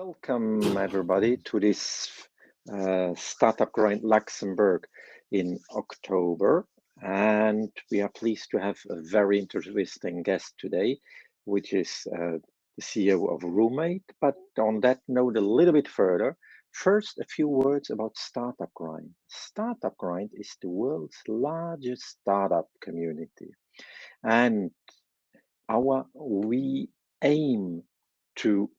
Welcome, everybody, to this Startup Grind Luxembourg in October. And we are pleased to have a very interesting guest today, which is the CEO of Roommate. But on that note, a little bit further, first, a few words about Startup Grind. Startup Grind is the world's largest startup community. And we aim to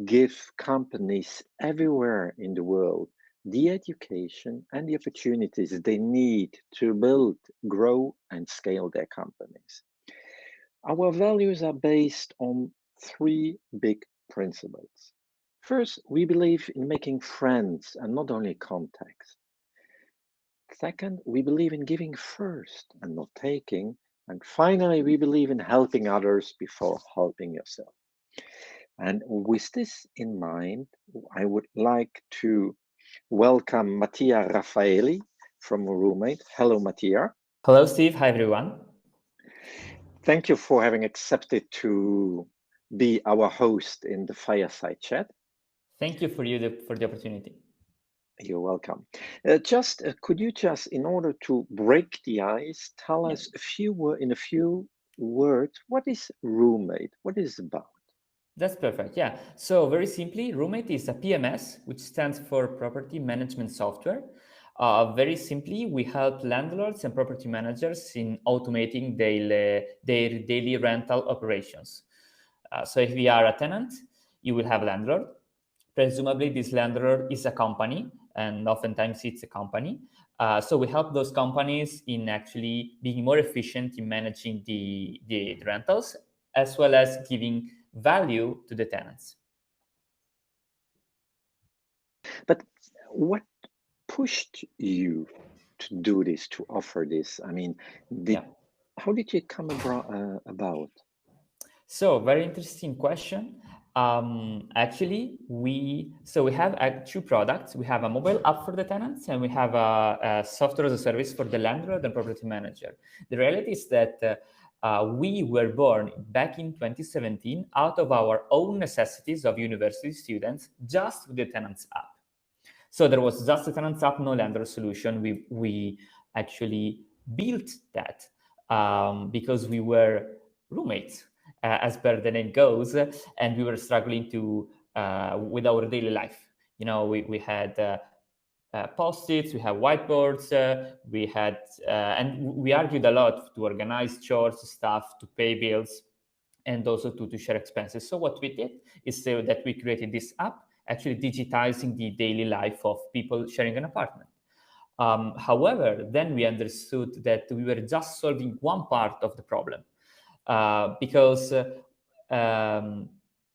give companies everywhere in the world the education and the opportunities they need to build, grow, and scale their companies. Our values are based on three big principles. First, we believe in making friends and not only contacts. Second, we believe in giving first and not taking. And finally, we believe in helping others before helping yourself. And with this in mind, I would like to welcome Mattia Raffaeli from Roommate. Hello, Mattia. Hello, Steve. Hi, everyone. Thank you for having accepted to be our host in the Fireside chat. Thank you for the opportunity. You're welcome. Could you just, in order to break the ice, tell us in a few words, what is Roommate? What is it about? That's perfect. Yeah. So very simply, Roommate is a PMS, which stands for Property Management Software. Very simply, we help landlords and property managers in automating their daily rental operations. So if we are a tenant, you will have a landlord. Presumably, this landlord is a company, and oftentimes it's a company. So we help those companies in actually being more efficient in managing the rentals, as well as giving value to the tenants. But what pushed you to do this, to offer this? I mean, how did you come about? So, very interesting question. Actually, we have two products. We have a mobile app for the tenants, and we have a software as a service for the landlord and property manager. The reality is that we were born back in 2017 out of our own necessities of university students, just with the tenants app. So there was just a tenants app, no landlord solution. We actually built that because we were roommates, as per the name goes, and we were struggling with our daily life. You know, we had post-its, we have whiteboards, and we argued a lot to organize chores, stuff, to pay bills, and also to share expenses. So what we did is that we created this app, actually digitizing the daily life of people sharing an apartment. However, then we understood that we were just solving one part of the problem, because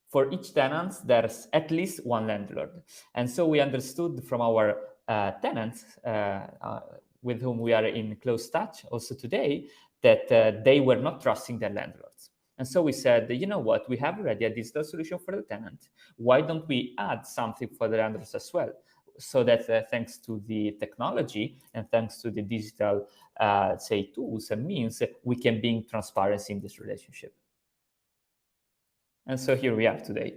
for each tenant, there's at least one landlord. And so we understood from our tenants with whom we are in close touch also today, that they were not trusting their landlords. And so we said, you know what, we have already a digital solution for the tenant. Why don't we add something for the landlords as well? So that thanks to the technology and thanks to the digital, tools and means, we can bring transparency in this relationship. And so here we are today.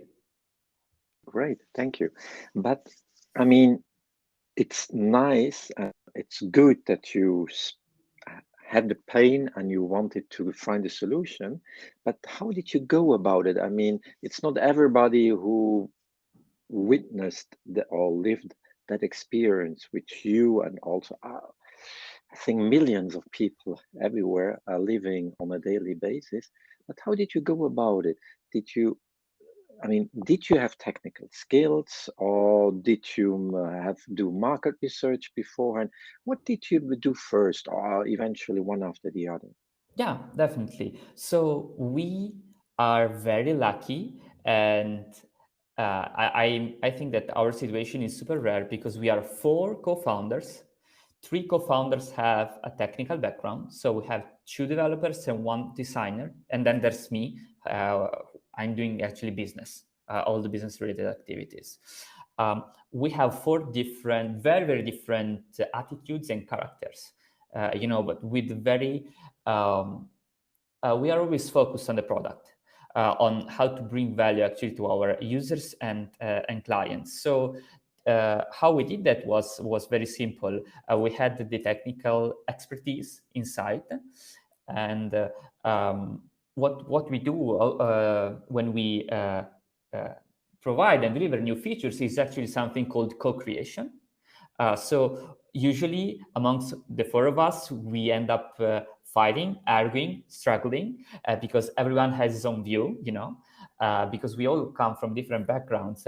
Great, thank you. But I mean, it's nice, it's good that you had the pain and you wanted to find a solution, but how did you go about it? I mean, it's not everybody who witnessed or lived that experience which you and also I think millions of people everywhere are living on a daily basis. But how did you go about it? Did you have technical skills, or did you have do market research beforehand? What did you do first, or eventually one after the other? Yeah, definitely. So we are very lucky, and I think that our situation is super rare because we are 4 co-founders. 3 co-founders have a technical background. So we have 2 developers and 1 designer. And then there's me. I'm doing actually business, all the business related activities. We have 4 different, very, very different attitudes and characters, but with very, we are always focused on the product. on how to bring value actually to our users and clients. So how we did that was very simple. We had the technical expertise inside, and what we do when we provide and deliver new features is actually something called co-creation. So usually amongst the four of us, we end up fighting, arguing, struggling, because everyone has his own view, because we all come from different backgrounds.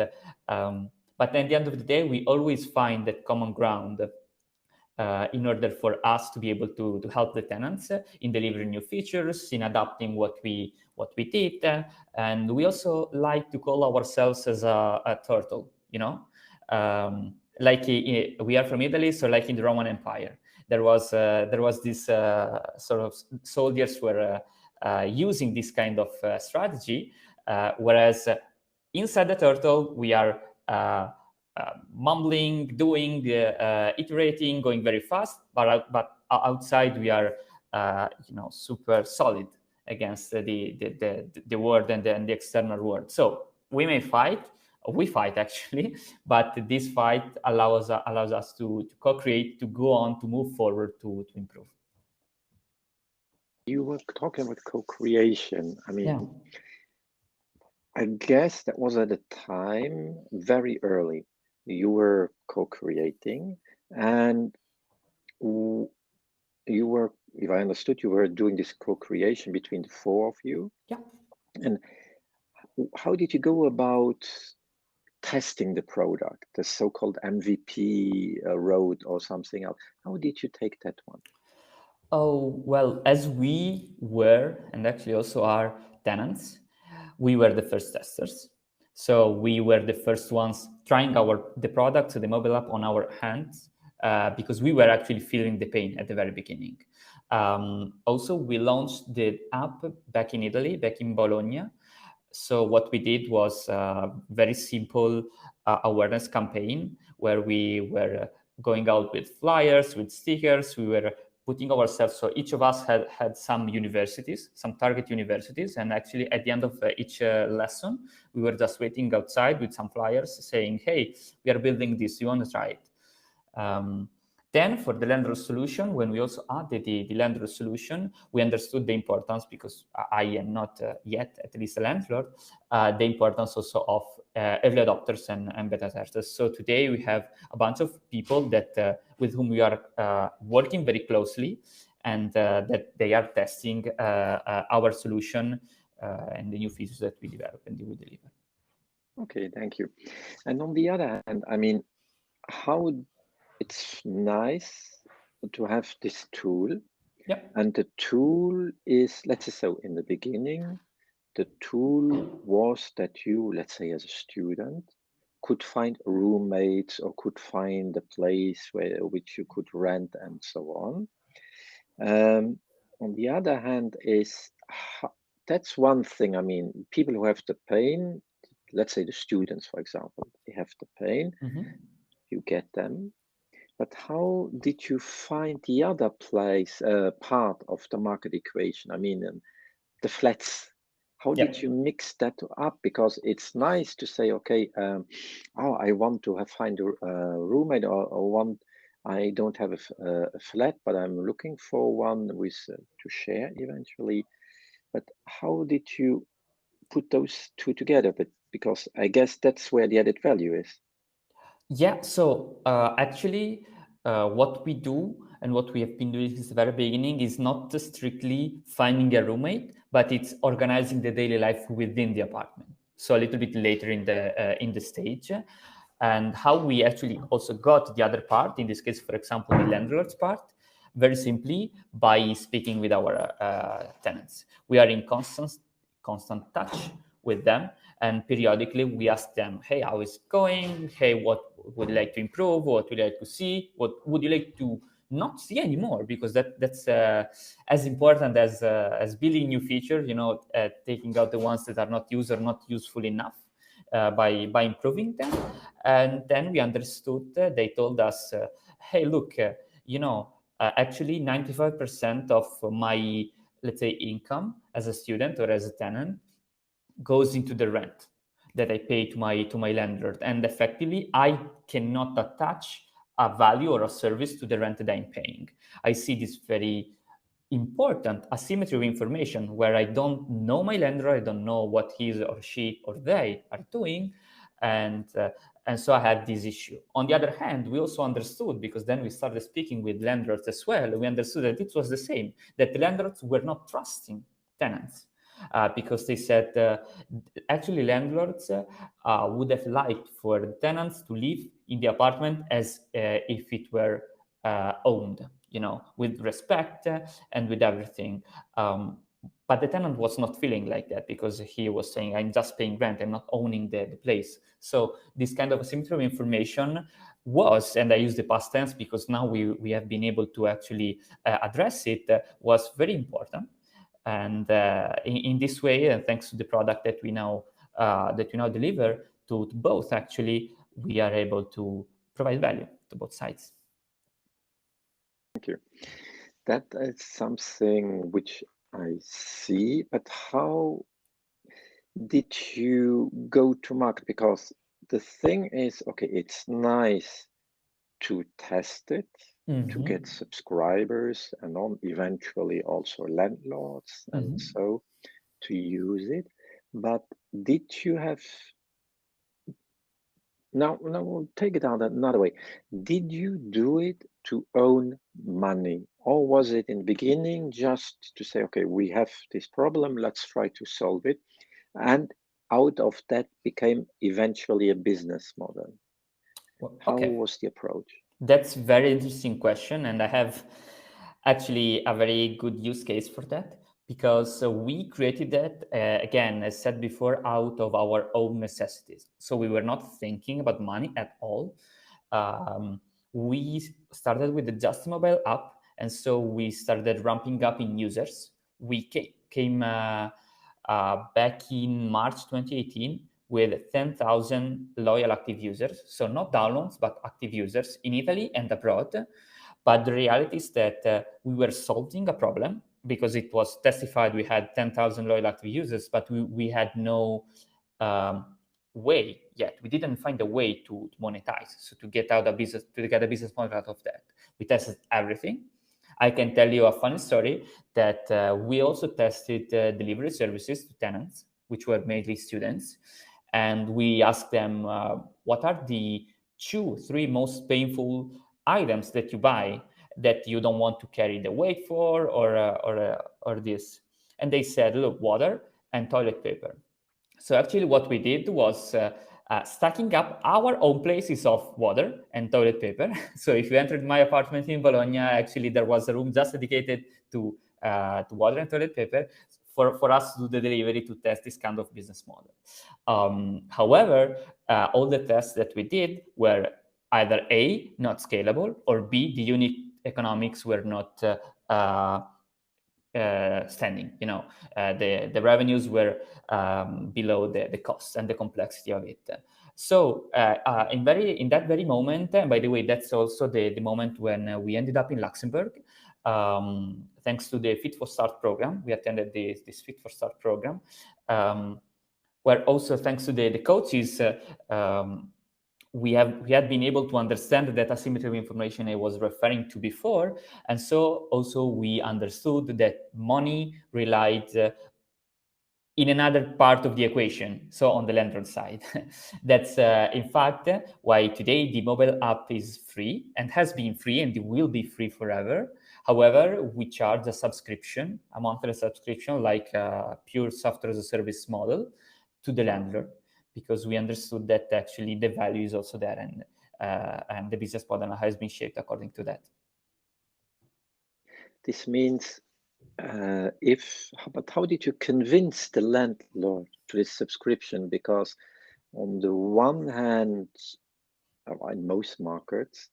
But at the end of the day, we always find that common ground in order for us to be able to help the tenants in delivering new features, in adapting what we did. And we also like to call ourselves as a turtle, like we are from Italy, so like in the Roman Empire, there was this sort of soldiers were using this kind of strategy, whereas inside the turtle we are mumbling, doing, iterating, going very fast, but outside we are super solid against the world and the external world. So we fight actually, but this fight allows us to co-create, to go on, to move forward, to improve. You were talking about co-creation. I mean, I guess that was at a time very early. You were co-creating, and you were, if I understood, you were doing this co-creation between the four of you. Yeah. And how did you go about testing the product, the so-called MVP road or something else? How did you take that one? Oh, well, as we were, and actually also our tenants, we were the first testers. So we were the first ones trying the product, the mobile app on our hands, because we were actually feeling the pain at the very beginning. Also, we launched the app back in Italy, back in Bologna. So what we did was a very simple awareness campaign where we were going out with flyers, with stickers. We were putting ourselves, so each of us had some universities, some target universities, and actually at the end of each lesson, we were just waiting outside with some flyers saying, hey, we are building this, you want to try it? Then for the landlord solution, when we also added the landlord solution, we understood the importance, because I am not yet, at least a landlord, the importance also of early adopters and beta testers. So today we have a bunch of people that with whom we are working very closely, and that they are testing our solution and the new features that we develop and we deliver. Okay, thank you. And on the other hand, I mean, how it's nice to have this tool. Yep. And the tool is, let's say, so in the beginning, the tool was that you, let's say, as a student, could find roommates or could find a place which you could rent and so on. On the other hand, that's one thing. I mean, people who have the pain, let's say the students, for example, they have the pain, you get them. But how did you find the other part of the market equation? I mean, the flats. How did you mix that up? Because it's nice to say, okay, I want to find a roommate, or I don't have a flat, but I'm looking for one with to share eventually. But how did you put those two together? But because I guess that's where the added value is. Yeah, so actually, what we do and what we have been doing since the very beginning is not strictly finding a roommate, but it's organizing the daily life within the apartment. So a little bit later in the stage, and how we actually also got the other part. In this case, for example, the landlords part. Very simply by speaking with our tenants. We are in constant touch with them, and periodically we ask them, hey, how is it going? Hey, what would you like to improve? What would you like to see? What would you like to not see anymore? Because that's as important as building new features, taking out the ones that are not used or not useful enough, by improving them. And then we understood, they told us, hey, look, actually 95% of my, let's say, income as a student or as a tenant goes into the rent that I pay to my landlord, and effectively I cannot attach a value or a service to the rent that I'm paying. I see this very important asymmetry of information where I don't know my landlord, I don't know what he or she or they are doing, and so I had this issue. On the other hand, we also understood, because then we started speaking with landlords as well, we understood that it was the same, that the landlords were not trusting tenants. Because they said actually landlords would have liked for the tenants to live in the apartment as if it were owned, with respect and with everything. But the tenant was not feeling like that, because he was saying, I'm just paying rent, I'm not owning the place. So this kind of asymmetry of information was, and I use the past tense because now we have been able to actually address it, was very important. And in this way, and thanks to the product that we now deliver to both, actually, we are able to provide value to both sides. Thank you. That is something which I see, but how did you go to market? Because the thing is, okay, it's nice to test it, to get subscribers, and eventually also landlords, and so to use it. But did you have, now we'll take it out another way. Did you do it to own money, or was it in the beginning just to say, okay, we have this problem, let's try to solve it, and out of that became eventually a business model? How was the approach? That's a very interesting question, and I have actually a very good use case for that, because we created that, again, as said before, out of our own necessities. So we were not thinking about money at all. We started with the Just Mobile app, and so we started ramping up in users. We came back in March 2018 with 10,000 loyal active users. So not downloads, but active users in Italy and abroad. But the reality is that we were solving a problem, because it was testified we had 10,000 loyal active users, but we had no way yet. We didn't find a way to monetize, so to get a business model out of that. We tested everything. I can tell you a funny story that we also tested delivery services to tenants, which were mainly students. And we asked them, what are the 2-3 most painful items that you buy that you don't want to carry the weight for, or this? And they said, look, water and toilet paper. So actually what we did was stacking up our own places of water and toilet paper. So if you entered my apartment in Bologna, actually there was a room just dedicated to water and toilet paper for us to do the delivery, to test this kind of business model. However, all the tests that we did were either A, not scalable, or B, the unit economics were not standing. The revenues were below the costs and the complexity of it. So in that very moment, and by the way, that's also the moment when we ended up in Luxembourg, thanks to the Fit for Start program. We attended this Fit for Start program, where also thanks to the coaches, we had been able to understand that asymmetry of information I was referring to before. And so also we understood that money relied in another part of the equation, so on the landlord side. That's in fact why today the mobile app is free, and has been free, and it will be free forever. However, we charge a monthly subscription, like a pure software as a service model, to the landlord, because we understood that actually the value is also there, and the business model has been shaped according to that. This means, but how did you convince the landlord to this subscription? Because on the one hand, in most markets,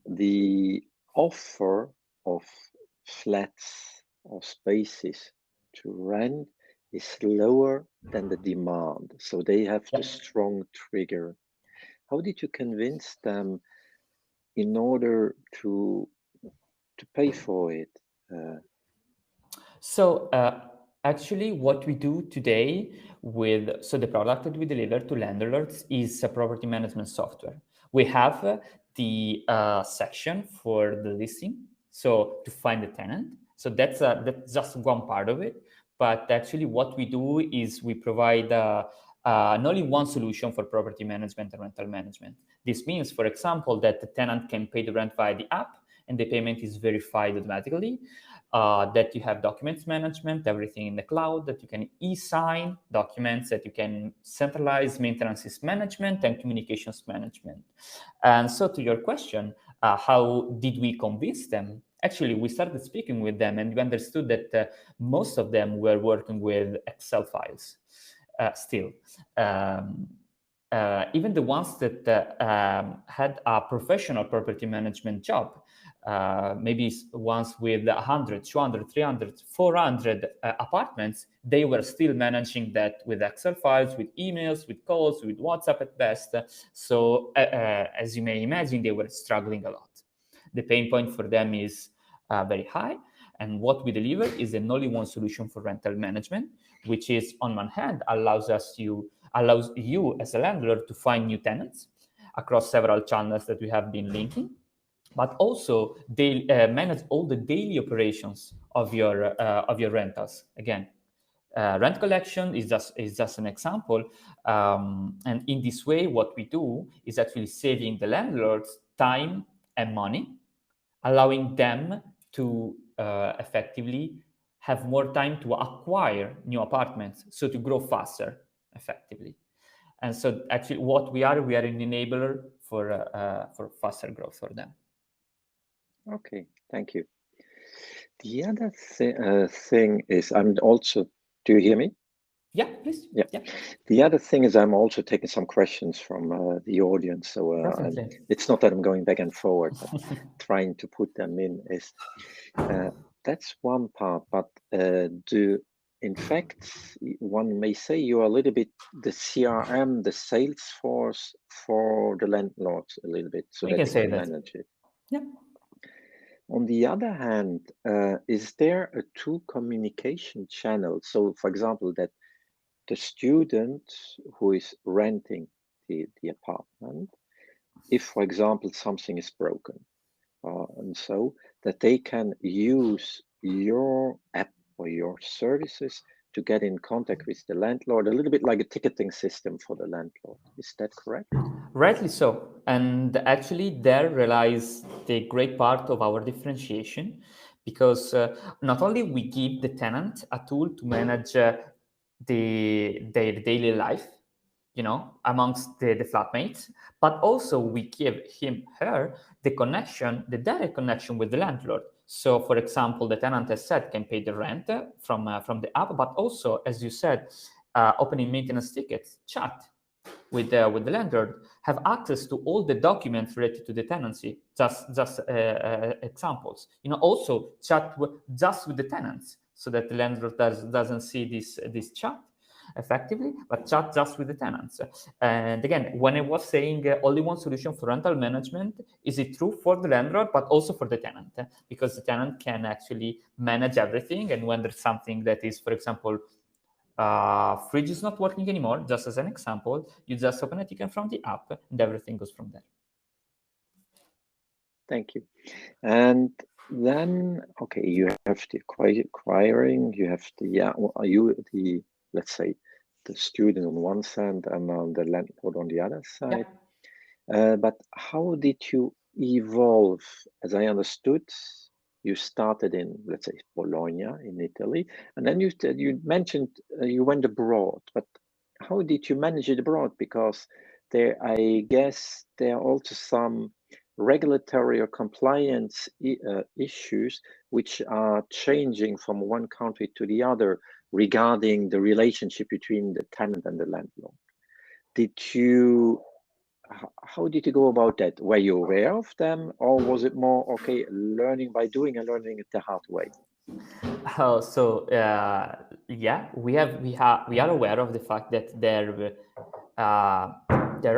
the offer of flats or spaces to rent is lower than the demand. So they have the strong trigger. How did you convince them in order to pay for it? So Actually, what we do today so the product that we deliver to landlords is a property management software. We have the section for the listing, so to find the tenant. So that's just one part of it. But actually, what we do is we provide not only one solution for property management and rental management. This means, for example, that the tenant can pay the rent via the app, and the payment is verified automatically. That you have documents management, everything in the cloud, that you can e-sign documents, that you can centralize maintenance management and communications management. And so to your question, how did we convince them? Actually, we started speaking with them and we understood that most of them were working with Excel files still. Even the ones that had a professional property management job, maybe ones with 100, 200, 300, 400 apartments, they were still managing that with Excel files, with emails, with calls, with WhatsApp at best. So as you may imagine, they were struggling a lot. The pain point for them is very high. And what we deliver is an all-in-one solution for rental management, which is on one hand allows you as a landlord to find new tenants across several channels that we have been linking, but also they manage all the daily operations of your rentals. Again, rent collection is just an example, and in this way, what we do is actually saving the landlords time and money, allowing them to effectively have more time to acquire new apartments, so to grow faster, effectively. And so, actually, what we are an enabler for faster growth for them. Okay, thank you. The other thing is, I'm also. Do you hear me? Yeah, please. Yeah. The other thing is, I'm also taking some questions from the audience. So it's not that I'm going back and forward, but trying to put them in is that's one part. But in fact, one may say you are a little bit the CRM, the sales force for the landlords a little bit, so we that can they say can that. manage it. Yeah. On the other hand, is there a two communication channel? So, for example, that the student who is renting the apartment, if, for example, something is broken, and so that they can use your app or your services to get in contact with the landlord, a little bit like a ticketing system for the landlord. Is that correct? Rightly so. And actually, there relies the great part of our differentiation, because not only we give the tenant a tool to manage their daily life, amongst the flatmates, but also we give her the direct connection with the landlord. So, for example, the tenant, as said, can pay the rent from the app, but also, as you said, opening maintenance tickets, chat with the landlord, have access to all the documents related to the tenancy. Just examples. Also chat just with the tenants, so that the landlord doesn't see this chat effectively, but chat just with the tenants. And again, when I was saying only one solution for rental management, is it true for the landlord, but also for the tenant? Because the tenant can actually manage everything, and when there's something that is, for example, fridge is not working anymore, just as an example, you just open a ticket from the app and everything goes from there. Thank you. And then, okay, you have the acquiring, you have the let's say, the student on one side and the landlord on the other side. Yeah. But how did you evolve? As I understood, you started in, let's say, Bologna in Italy, and then you mentioned you went abroad. But how did you manage it abroad? Because I guess there are also some regulatory or compliance issues which are changing from one country to the other regarding the relationship between the tenant and the landlord. How did you go about that? Were you aware of them, or was it more okay, learning by doing and learning it the hard way? Oh, so yeah, we are aware of the fact that there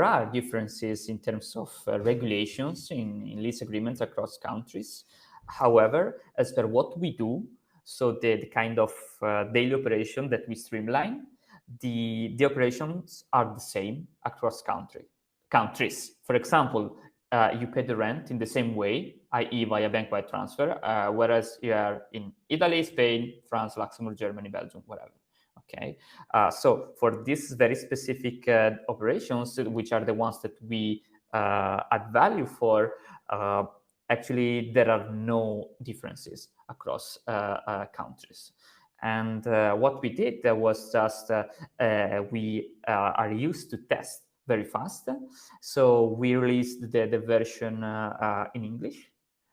are differences in terms of regulations in lease agreements across countries. However, as per what we do, So the kind of daily operation that we streamline, the operations are the same across countries. For example, you pay the rent in the same way, i.e. via bank wire transfer, whereas you are in Italy, Spain, France, Luxembourg, Germany, Belgium, whatever. Okay, so for these very specific operations, which are the ones that we add value for, actually there are no differences across countries. And what we did was just we are used to test very fast. So we released the version in English,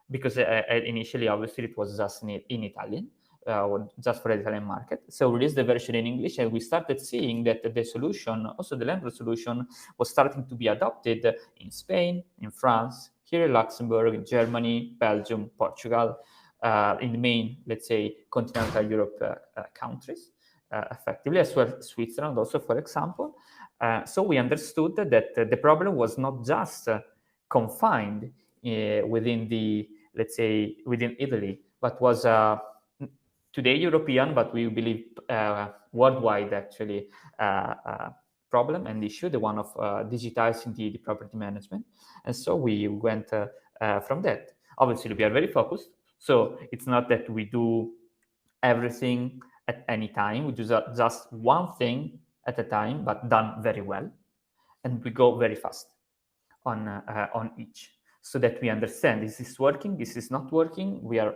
because initially, obviously, it was just in Italian, just for the Italian market. So we released the version in English, and we started seeing that the solution, also the landlord solution, was starting to be adopted in Spain, in France, here in Luxembourg, in Germany, Belgium, Portugal, in the main, let's say, continental Europe countries, effectively, as well as Switzerland also, for example. So we understood that the problem was not just confined within the, let's say, within Italy, but was today European, but we believe worldwide, actually, problem and issue, the one of digitizing the property management. And so we went from that. Obviously, we are very focused. So it's not that we do everything at any time. We do just one thing at a time, but done very well. And we go very fast on each, so that we understand, is this working, this is not working. We are,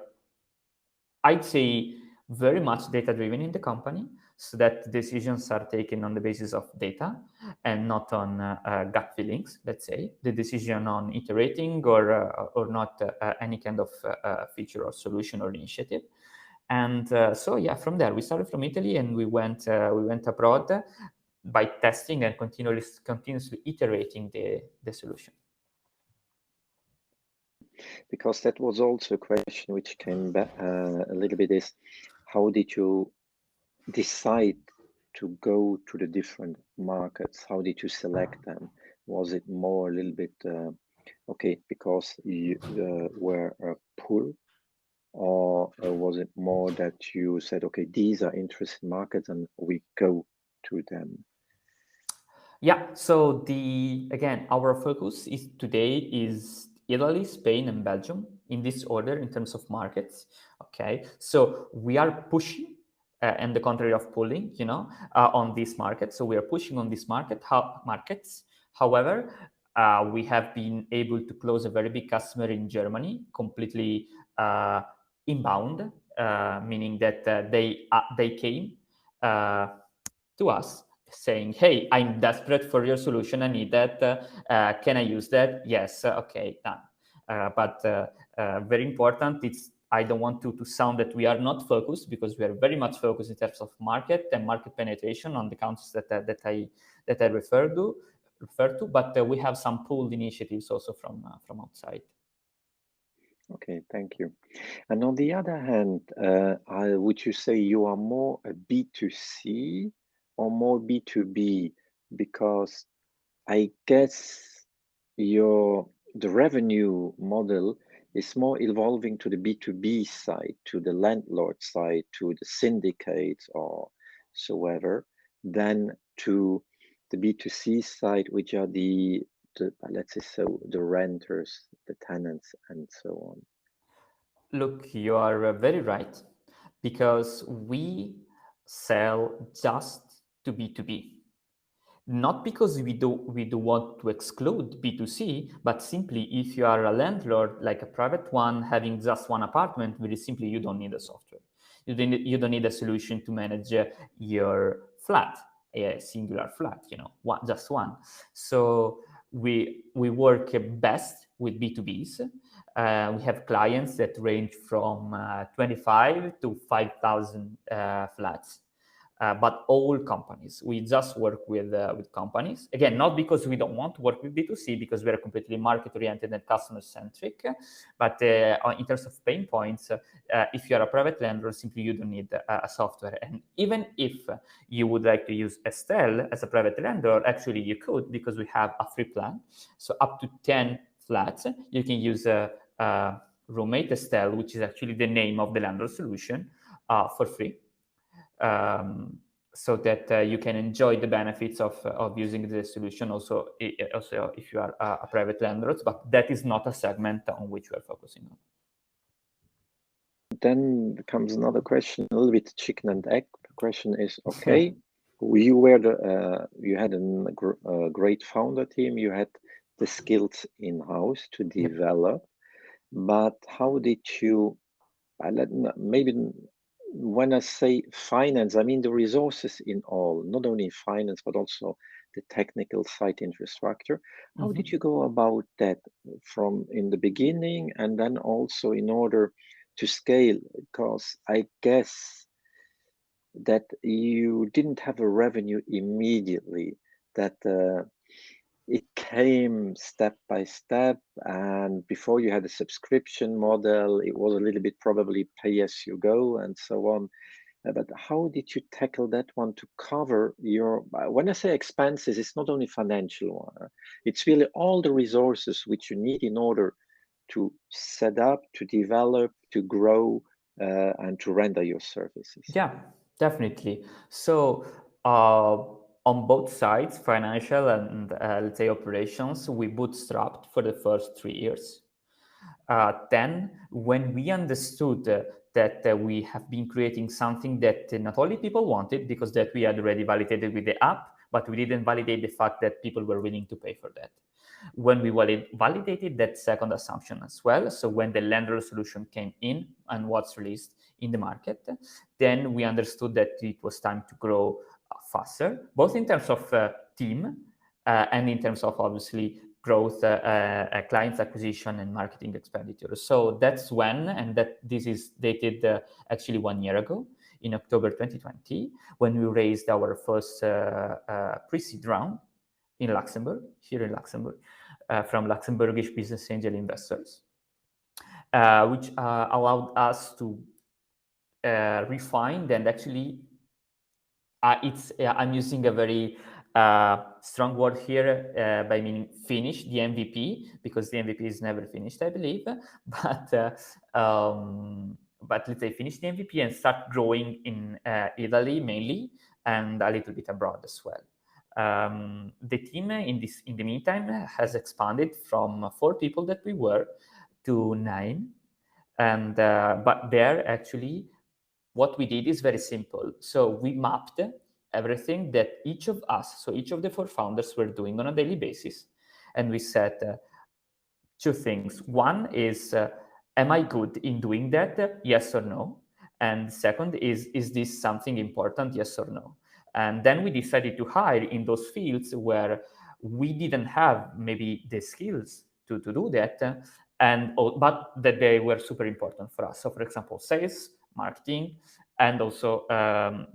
I'd say, very much data-driven in the company, so that decisions are taken on the basis of data and not on gut feelings, let's say, the decision on iterating or not any kind of feature or solution or initiative. And so, yeah, from there, we started from Italy, and we went abroad by testing and continuously iterating the solution. Because that was also a question which came back a little bit, is how did you decide to go to the different markets? How did you select them? Was it more a little bit, okay, because you were a pull, or was it more that you said, okay, these are interesting markets and we go to them? Yeah, so again, our focus today is Italy, Spain, and Belgium, in this order in terms of markets. Okay, so we are pushing, and the contrary of pulling, on this market. So we are pushing on this markets. However, we have been able to close a very big customer in Germany, completely inbound, meaning that they came to us saying, hey, I'm desperate for your solution. I need that. Can I use that? Yes. Okay, done. But very important, I don't want to sound that we are not focused, because we are very much focused in terms of market and market penetration on the countries that I refer to. But we have some pulled initiatives also from outside. Okay, thank you. And on the other hand, would you say you are more a B2C or more B2B? Because I guess the revenue model is more evolving to the B2B side, to the landlord side, to the syndicates or so ever, than to the B2C side, which are the let's say so, the renters, the tenants, and so on. Look, you are very right, because we sell just to B2B. Not because we do want to exclude B2C, but simply if you are a landlord, like a private one, having just one apartment, very simply, you don't need a software. You don't need a solution to manage your flat, a singular flat, just one. So we work best with B2Bs. We have clients that range from 25 to 5,000 flats. But all companies. We just work with companies. Again, not because we don't want to work with B2C, because we are completely market-oriented and customer-centric. But in terms of pain points, if you are a private landlord, simply you don't need a software. And even if you would like to use Estelle as a private landlord, actually you could, because we have a free plan. So up to 10 flats, you can use Roommate Estelle, which is actually the name of the landlord solution, for free, so that you can enjoy the benefits of using the solution also, also if you are a private landlord, but that is not a segment on which we are focusing on. Then comes another question, a little bit chicken and egg. The question is, okay, you were you had a great founder team, you had the skills in-house to develop, but how did you, maybe when I say finance, I mean the resources in all, not only finance, but also the technical site infrastructure. How did you go about that from in the beginning and then also in order to scale? Because I guess that you didn't have a revenue immediately, that it came step by step, and before you had a subscription model, it was a little bit probably pay as you go and so on. But how did you tackle that one to cover your, when I say expenses, it's not only financial, it's really all the resources which you need in order to set up, to develop, to grow, and to render your services. Yeah, definitely. So on both sides, financial and let's say operations, we bootstrapped for the first 3 years. Then, when we understood that we have been creating something that not only people wanted, because that we had already validated with the app, but we didn't validate the fact that people were willing to pay for that. When we validated that second assumption as well, so when the landlord solution came in and was released in the market, then we understood that it was time to grow faster, both in terms of team and in terms of obviously growth, clients acquisition and marketing expenditure. So that's when, and that this is dated actually 1 year ago, in October 2020, when we raised our first pre-seed round in Luxembourg, here in Luxembourg, from Luxembourgish business angel investors, which allowed us to refine and actually, I'm using a very strong word here by meaning finish the MVP, because the MVP is never finished, I believe. But let's say finish the MVP and start growing in Italy mainly, and a little bit abroad as well. The team in the meantime has expanded from 4 people that we were to 9, and but there actually what we did is very simple. So we mapped everything that each of us, so each of the 4 founders, were doing on a daily basis, and we said 2 things. One is, am I good in doing that? Yes or no. And second is this something important? Yes or no. And then we decided to hire in those fields where we didn't have maybe the skills to do that, but that they were super important for us. So for example, sales, marketing, and also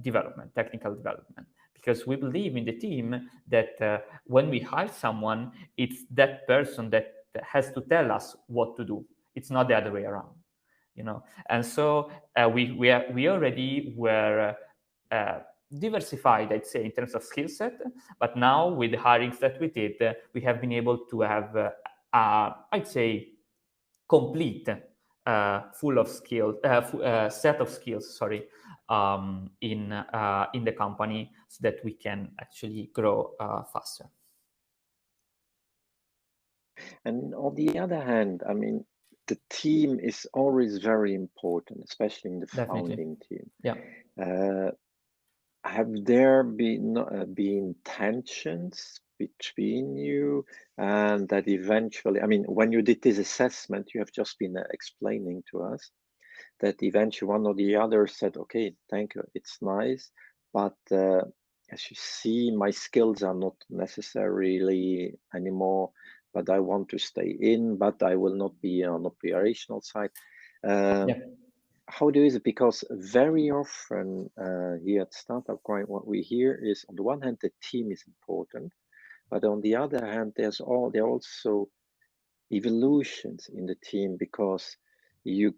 development, technical development. Because we believe in the team that when we hire someone, it's that person that has to tell us what to do. It's not the other way around, you know. And so we already were diversified, I'd say, in terms of skill set. But now with the hirings that we did, we have been able to have, I'd say, complete full of skills, set of skills, sorry, in the company, so that we can actually grow faster. And on the other hand, I mean, the team is always very important, especially in the founding team. Yeah. Have there been tensions between you, and that eventually, I mean, when you did this assessment, you have just been explaining to us that eventually one or the other said, okay, thank you, it's nice, but as you see, my skills are not necessarily anymore, but I want to stay in, but I will not be on operational side. How do it? Because very often here at Startup Grind, what we hear is, on the one hand, the team is important, but on the other hand, there are also evolutions in the team, because you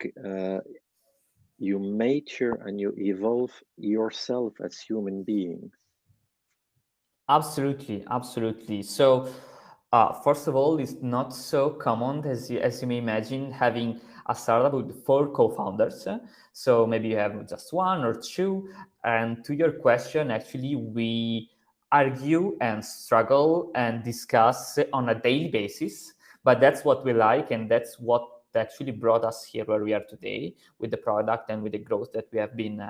mature and you evolve yourself as human beings. Absolutely. So, first of all, it's not so common as you may imagine having a startup with 4 co-founders. So maybe you have just 1 or 2. And to your question, actually, we argue and struggle and discuss on a daily basis. But that's what we like, and that's what actually brought us here where we are today with the product and with the growth that we have been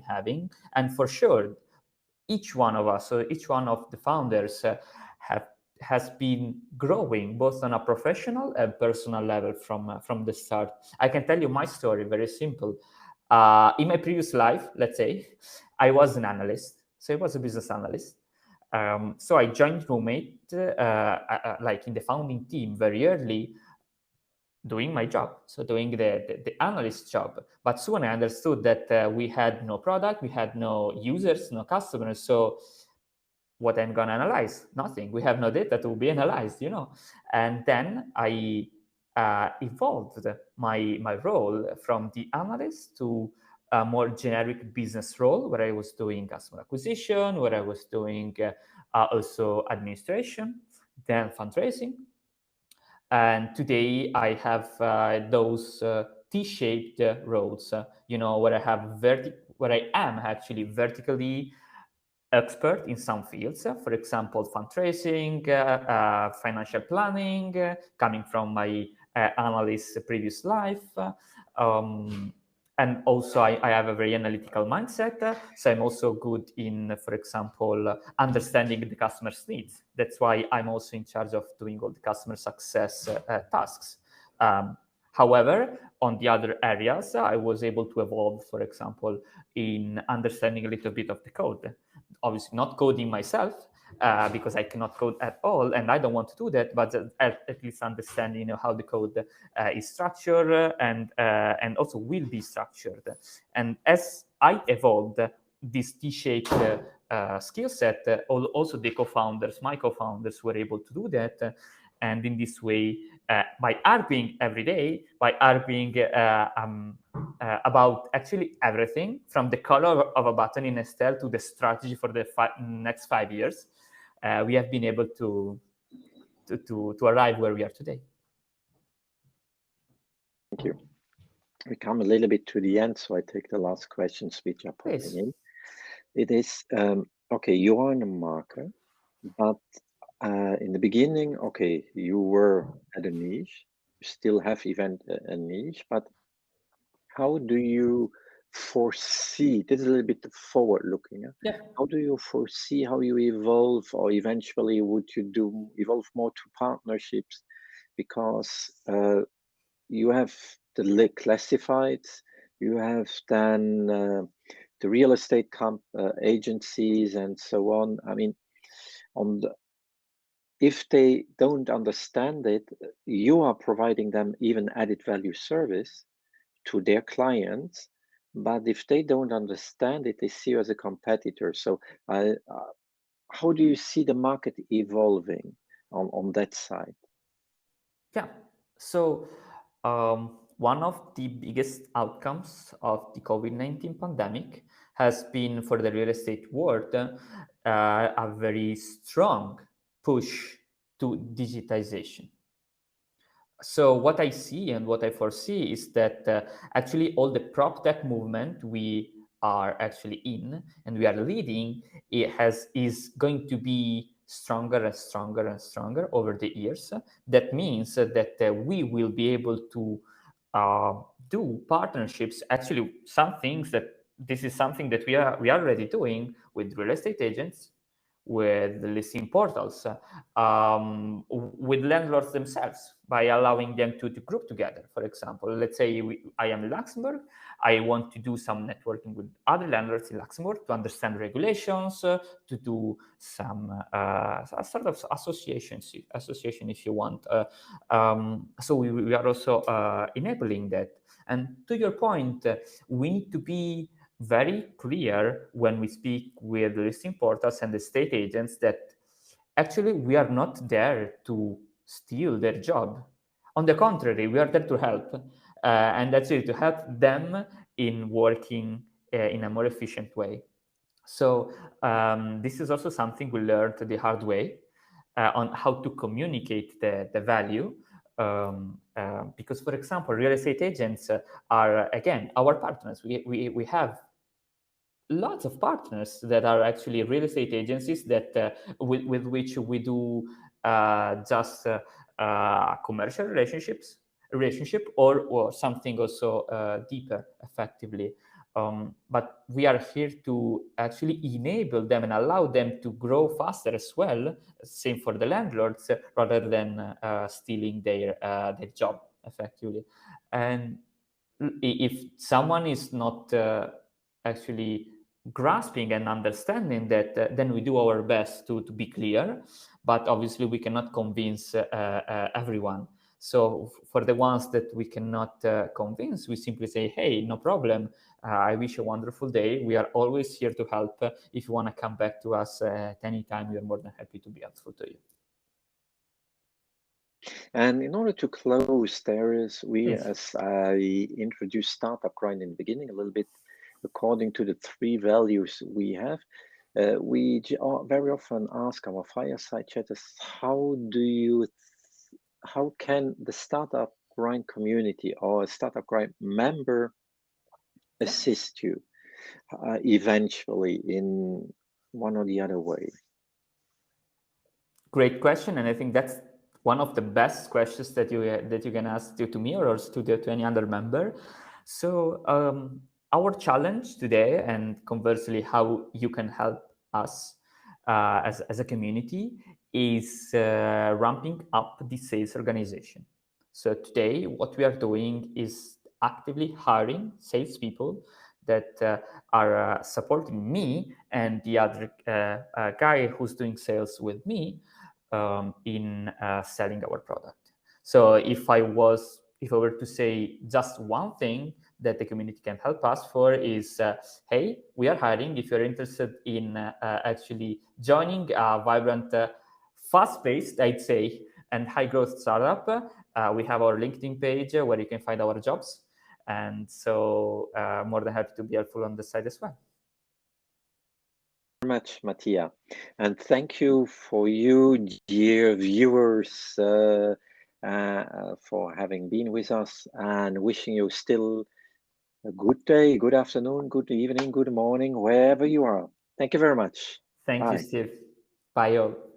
having. And for sure, each one of us, so each one of the founders, has been growing both on a professional and personal level from the start. I can tell you my story, very simple. In my previous life, let's say, I was an analyst, so I was a business analyst. So I joined Roommate, like in the founding team very early, doing my job, so doing the analyst job. But soon I understood that we had no product, we had no users, no customers. So what I'm going to analyze? Nothing. We have no data to be analyzed, And then I evolved my role from the analyst to a more generic business role, where I was doing customer acquisition, where I was doing also administration, then fundraising. And today I have those T-shaped roles, where I am actually vertically expert in some fields. For example, fundraising, financial planning, coming from my analyst previous life. And also I have a very analytical mindset. So I'm also good in, for example, understanding the customer's needs. That's why I'm also in charge of doing all the customer success tasks. However, on the other areas, I was able to evolve, for example, in understanding a little bit of the code. Obviously not coding myself, because I cannot code at all, and I don't want to do that, but at least understanding how the code is structured and also will be structured. And as I evolved this T-shaped skill set, also the my co-founders were able to do that. And in this way, by arguing every day, by arguing about actually everything from the color of a button in Excel to the strategy for the next 5 years, we have been able to arrive where we are today. Thank you. We come a little bit to the end, so I take the last questions which are popping Please. in. It is, okay, you are in a market, but in the beginning, okay, you were at a niche, you still have a niche, but how do you foresee, this is a little bit forward looking, Yeah. how do you foresee how you evolve, or eventually would you evolve more to partnerships? Because you have the classifieds, you have then the real estate agencies and so on. I mean, if they don't understand it, you are providing them even added value service to their clients. But if they don't understand it, they see you as a competitor. So how do you see the market evolving on that side? Yeah. So one of the biggest outcomes of the COVID-19 pandemic has been, for the real estate world, a very strong push to digitization. So what I see and what I foresee is that actually all the proptech movement we are actually in and we are leading, is going to be stronger and stronger and stronger over the years. That means that we will be able to do partnerships. Actually, this is something that we are already doing with real estate agents, with the listing portals, with landlords themselves, by allowing them to group together. For example, let's say I am in Luxembourg. I want to do some networking with other landlords in Luxembourg to understand regulations, to do some sort of association, if you want. So we are also enabling that. And to your point, we need to be very clear when we speak with the listing portals and the estate agents that actually we are not there to steal their job. On the contrary, we are there to help, and that's it, to help them in working in a more efficient way. So this is also something we learned the hard way, on how to communicate the value Because, for example, real estate agents are, again, our partners. We have lots of partners that are actually real estate agencies that with which we do just commercial relationship or something also deeper effectively. But we are here to actually enable them and allow them to grow faster as well. Same for the landlords, rather than stealing their job effectively. And if someone is not actually grasping and understanding that, then we do our best to be clear, but obviously we cannot convince everyone. So for the ones that we cannot convince, we simply say, hey, no problem. I wish you a wonderful day. We are always here to help. If you want to come back to us at any time, we are more than happy to be helpful to you. And in order to close, as I introduced Startup Grind in the beginning, a little bit according to the 3 values we have, we very often ask our fireside chatters, how can the Startup Grind community or a Startup Grind member assist you eventually in one or the other way? Great question, and I think that's one of the best questions that you can ask to me or to any other member. So our challenge today, and conversely, how you can help us as a community, is ramping up the sales organization. So today, what we are doing is actively hiring salespeople that are supporting me and the other guy who's doing sales with me in selling our product. So if I were to say just one thing that the community can help us for is, hey, we are hiring. If you're interested in actually joining a vibrant, fast-paced, I'd say, and high-growth startup, we have our LinkedIn page where you can find our jobs. And so more than happy to be helpful on the side as well. Very much, Mattia, and thank you for you, dear viewers, for having been with us, and wishing you still a good day, good afternoon, good evening, good morning, wherever you are. Thank you very much. Thank you, Steve. Bye all.